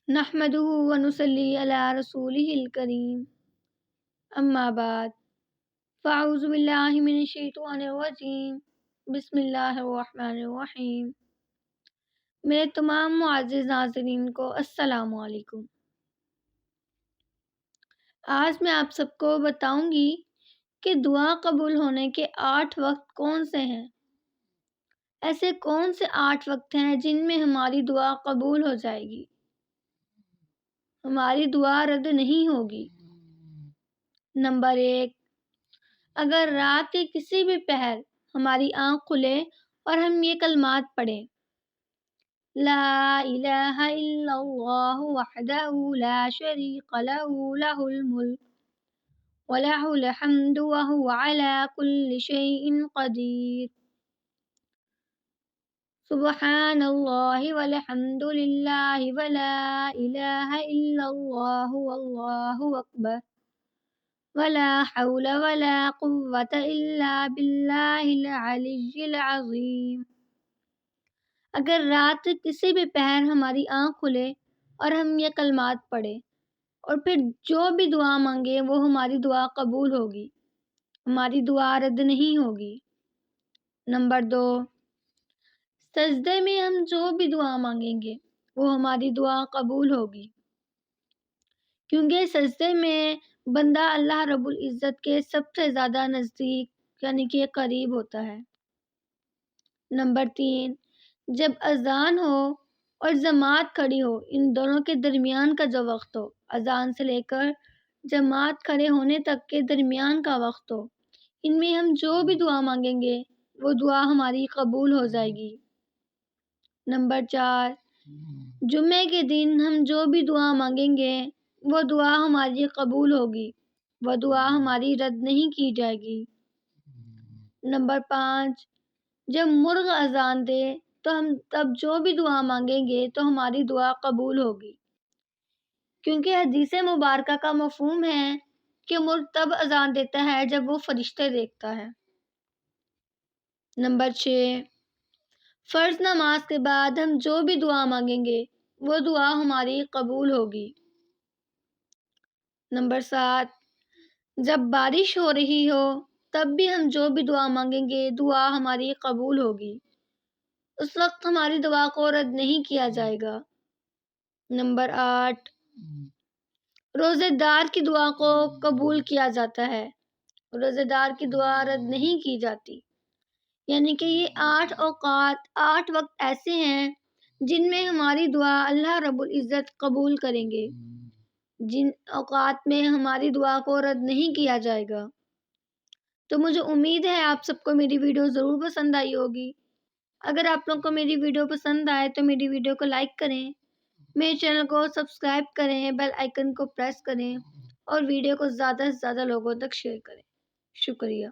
نحمده ونصلي على رسوله الكريم اما بعد فاعوذ باللہ من الشیطان الرجیم بسم اللہ الرحمن الرحیم۔ میرے تمام معزز ناظرین کو السلام علیکم۔ آج میں آپ سب کو بتاؤں گی کہ دعا قبول ہونے کے 8 وقت کون سے ہیں۔ ایسے کون سے 8 وقت ہیں جن میں ہماری دعا قبول ہو جائے گی، ہماری دعا رد نہیں ہوگی۔ نمبر 1، اگر رات کے کسی بھی پہر ہماری آنکھ کھلے اور ہم یہ کلمات پڑھیں: لا الہ الا اللہ وحدہ لا شریک لہ لہ الملک ولہ الحمد وہو علی کل شیء قدیر، سبحان اللہ والحمد للہ ولا الہ الا اللہ واللہ اکبر ولا حول ولا قوة الا باللہ العلی العظیم۔ اگر رات کسی بھی پہر ہماری آنکھ کھلے اور ہم یہ کلمات پڑھیں اور پھر جو بھی دعا مانگے وہ ہماری دعا قبول ہوگی، ہماری دعا رد نہیں ہوگی۔ نمبر 2، سجدے میں ہم جو بھی دعا مانگیں گے وہ ہماری دعا قبول ہوگی، کیونکہ سجدے میں بندہ اللہ رب العزت کے سب سے زیادہ نزدیک یعنی کہ قریب ہوتا ہے۔ نمبر 3، جب اذان ہو اور جماعت کھڑی ہو، ان دونوں کے درمیان کا جو وقت ہو، اذان سے لے کر جماعت کھڑے ہونے تک کے درمیان کا وقت ہو، ان میں ہم جو بھی دعا مانگیں گے وہ دعا ہماری قبول ہو جائے گی۔ نمبر 4، جمعے کے دن ہم جو بھی دعا مانگیں گے وہ دعا ہماری قبول ہوگی، وہ دعا ہماری رد نہیں کی جائے گی۔ نمبر 5، جب مرغ اذان دے تو ہم تب جو بھی دعا مانگیں گے تو ہماری دعا قبول ہوگی، کیونکہ حدیث مبارکہ کا مفہوم ہے کہ مرغ تب اذان دیتا ہے جب وہ فرشتے دیکھتا ہے۔ نمبر 6، فرض نماز کے بعد ہم جو بھی دعا مانگیں گے وہ دعا ہماری قبول ہوگی۔ نمبر 7، جب بارش ہو رہی ہو تب بھی ہم جو بھی دعا مانگیں گے دعا ہماری قبول ہوگی، اس وقت ہماری دعا کو رد نہیں کیا جائے گا۔ نمبر 8، روزے دار کی دعا کو قبول کیا جاتا ہے، روزے دار کی دعا رد نہیں کی جاتی، یعنی کہ یہ 8 اوقات 8 وقت ایسے ہیں جن میں ہماری دعا اللہ رب العزت قبول کریں گے، جن اوقات میں ہماری دعا کو رد نہیں کیا جائے گا۔ تو مجھے امید ہے آپ سب کو میری ویڈیو ضرور پسند آئی ہوگی۔ اگر آپ لوگ کو میری ویڈیو پسند آئے تو میری ویڈیو کو لائک کریں، میرے چینل کو سبسکرائب کریں، بیل آئیکن کو پریس کریں اور ویڈیو کو زیادہ سے زیادہ لوگوں تک شیئر کریں۔ شکریہ۔